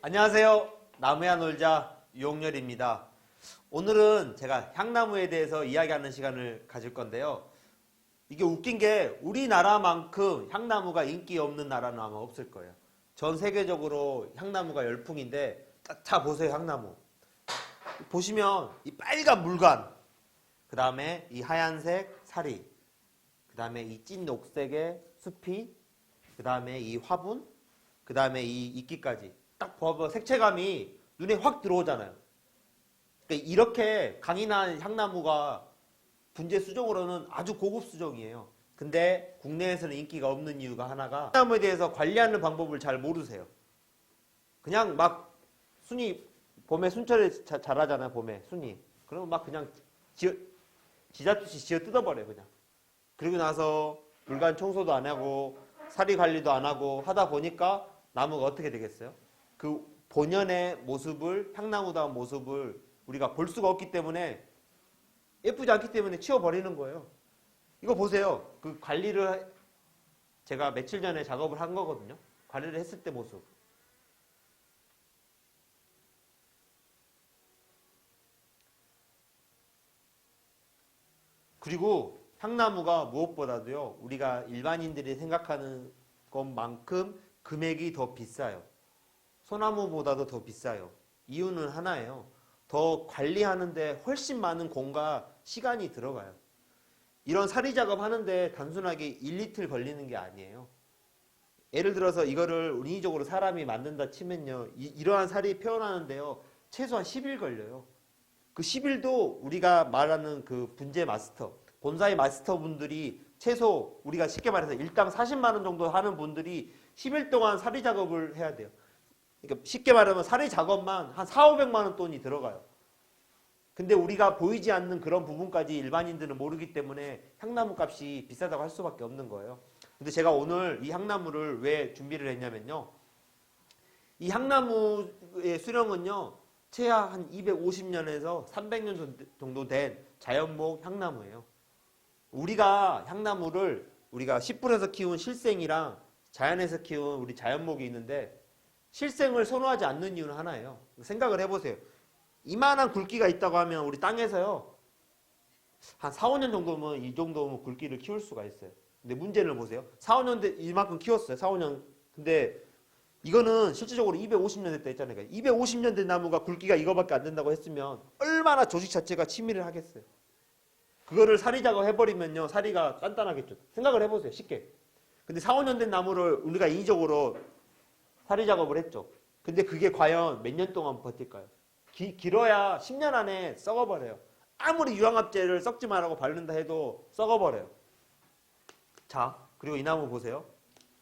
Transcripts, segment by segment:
안녕하세요. 나무야 놀자 유홍열입니다. 오늘은 제가 향나무에 대해서 이야기하는 시간을 가질 건데요. 이게 웃긴 게 우리나라만큼 향나무가 인기 없는 나라는 아마 없을 거예요. 전 세계적으로 향나무가 열풍인데 자 보세요. 향나무 보시면 이 빨간 물관, 그 다음에 이 하얀색 사리, 그 다음에 이 찐 녹색의 숲이, 그 다음에 이 화분, 그 다음에 이 이끼까지 딱 봐봐 색채감이 눈에 확 들어오잖아요. 그러니까 이렇게 강인한 향나무가 분재 수종으로는 아주 고급 수종이에요. 근데 국내에서는 인기가 없는 이유가 하나가 향나무에 대해서 관리하는 방법을 잘 모르세요. 그냥 막 순이 봄에 순철에 자라잖아요. 봄에 순이. 그러면 막 그냥 지자투시 지어 뜯어버려요. 그냥. 그리고 나서 물관 청소도 안 하고 사리 관리도 안 하고 하다 보니까 나무가 어떻게 되겠어요? 그 본연의 모습을, 향나무다운 모습을 우리가 볼 수가 없기 때문에, 예쁘지 않기 때문에 치워버리는 거예요. 이거 보세요. 그 관리를 제가 며칠 전에 작업을 한 거거든요. 관리를 했을 때 모습. 그리고 향나무가 무엇보다도요, 우리가 일반인들이 생각하는 것만큼 금액이 더 비싸요. 소나무보다도 더 비싸요. 이유는 하나예요. 더 관리하는데 훨씬 많은 공과 시간이 들어가요. 이런 사리 작업 하는데 단순하게 1, 이틀 걸리는 게 아니에요. 예를 들어서 이거를 인위적으로 사람이 만든다 치면요, 이러한 살이 표현하는데요, 최소한 10일 걸려요. 그 10일도 우리가 말하는 그 분재 마스터, 본사의 마스터 분들이 최소 우리가 쉽게 말해서 일당 40만 원 정도 하는 분들이 10일 동안 사리 작업을 해야 돼요. 그러니까 쉽게 말하면 사리 작업만 한 4, 500만 원 돈이 들어가요. 근데 우리가 보이지 않는 그런 부분까지 일반인들은 모르기 때문에 향나무 값이 비싸다고 할 수밖에 없는 거예요. 근데 제가 오늘 이 향나무를 왜 준비를 했냐면요, 이 향나무의 수령은요 최하 한 250년에서 300년 정도 된 자연목 향나무예요. 우리가 향나무를 우리가 씨뿔에서 키운 실생이랑 자연에서 키운 우리 자연목이 있는데, 실생을 선호하지 않는 이유는 하나예요. 생각을 해보세요. 이만한 굵기가 있다고 하면 우리 땅에서요 한 4, 5년 정도면 이 정도면 굵기를 키울 수가 있어요. 근데 문제를 보세요. 4, 5년 돼 이만큼 키웠어요. 4, 5년. 근데 이거는 실질적으로 250년 됐다 했잖아요. 250년 된 나무가 굵기가 이거밖에 안 된다고 했으면 얼마나 조직 자체가 치밀을 하겠어요. 그거를 사리 작업 해버리면요 사리가 단단하겠죠. 생각을 해보세요. 쉽게. 근데 4, 5년 된 나무를 우리가 인위적으로 사리 작업을 했죠. 근데 그게 과연 몇 년 동안 버틸까요? 길어야 10년 안에 썩어버려요. 아무리 유황합제를 썩지 말라고 바른다 해도 썩어버려요. 자, 그리고 이 나무 보세요.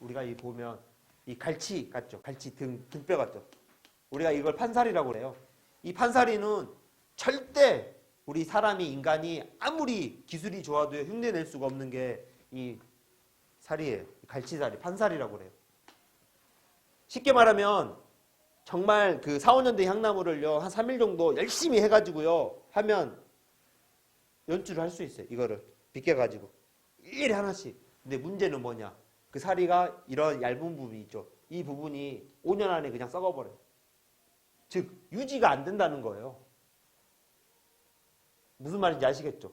우리가 이 보면 이 갈치 같죠? 갈치 등뼈 같죠? 우리가 이걸 판사리라고 그래요. 이 판사리는 절대 우리 사람이, 인간이 아무리 기술이 좋아도 흉내낼 수가 없는 게 이 사리예요. 갈치사리, 판사리라고 그래요. 쉽게 말하면 정말 그 4, 5년 된 향나무를요 한 3일 정도 열심히 해가지고요 하면 연출을 할 수 있어요. 이거를 빗겨가지고 일일이 하나씩. 근데 문제는 뭐냐, 그 사리가 이런 얇은 부분이 있죠. 이 부분이 5년 안에 그냥 썩어버려요. 즉 유지가 안 된다는 거예요. 무슨 말인지 아시겠죠?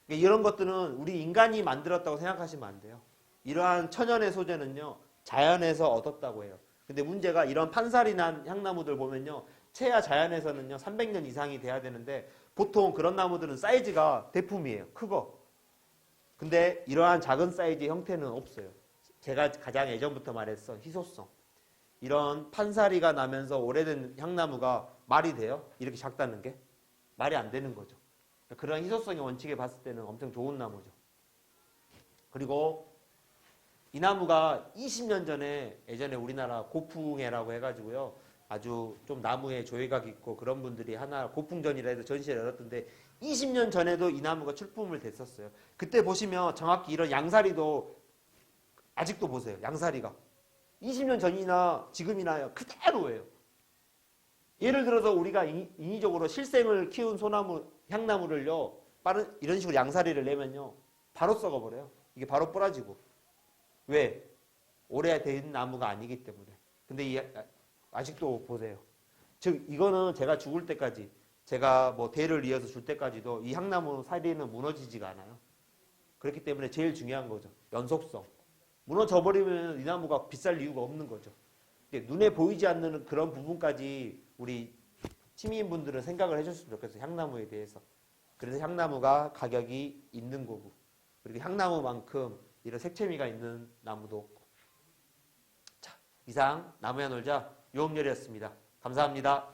그러니까 이런 것들은 우리 인간이 만들었다고 생각하시면 안 돼요. 이러한 천연의 소재는요 자연에서 얻었다고 해요. 근데 문제가 이런 판살이 난 향나무들 보면요, 최하 자연에서는요 300년 이상이 돼야 되는데, 보통 그런 나무들은 사이즈가 대품이에요. 크고. 근데 이러한 작은 사이즈의 형태는 없어요. 제가 가장 예전부터 말했어, 희소성. 이런 판사리가 나면서 오래된 향나무가 말이 돼요? 이렇게 작다는 게? 말이 안 되는 거죠. 그런 희소성의 원칙에 봤을 때는 엄청 좋은 나무죠. 그리고 이 나무가 20년 전에 예전에 우리나라 고풍해라고 해가지고요 아주 좀 나무에 조예각 있고 그런 분들이 하나 고풍전이라 해서 전시를 열었던데, 20년 전에도 이 나무가 출품을 됐었어요. 그때 보시면 정확히 이런 양사리도 아직도 보세요. 양사리가 20년 전이나 지금이나 그대로예요. 예를 들어서 우리가 인위적으로 실생을 키운 소나무, 향나무를요 이런 식으로 양사리를 내면요 바로 썩어버려요. 이게 바로 부러지고. 왜? 오래된 나무가 아니기 때문에. 근데 아직도 보세요. 즉 이거는 제가 죽을 때까지, 제가 뭐 대를 이어서 줄 때까지도 이 향나무 사이는 무너지지가 않아요. 그렇기 때문에 제일 중요한 거죠. 연속성. 무너져 버리면 이 나무가 비쌀 이유가 없는 거죠. 눈에 보이지 않는 그런 부분까지 우리 시민분들은 생각을 해줬으면 좋겠어요. 향나무에 대해서. 그래서 향나무가 가격이 있는 거고, 그리고 향나무만큼 이런 색채미가 있는 나무도 없고. 자, 이상 나무야 놀자 유홍열이었습니다. 감사합니다.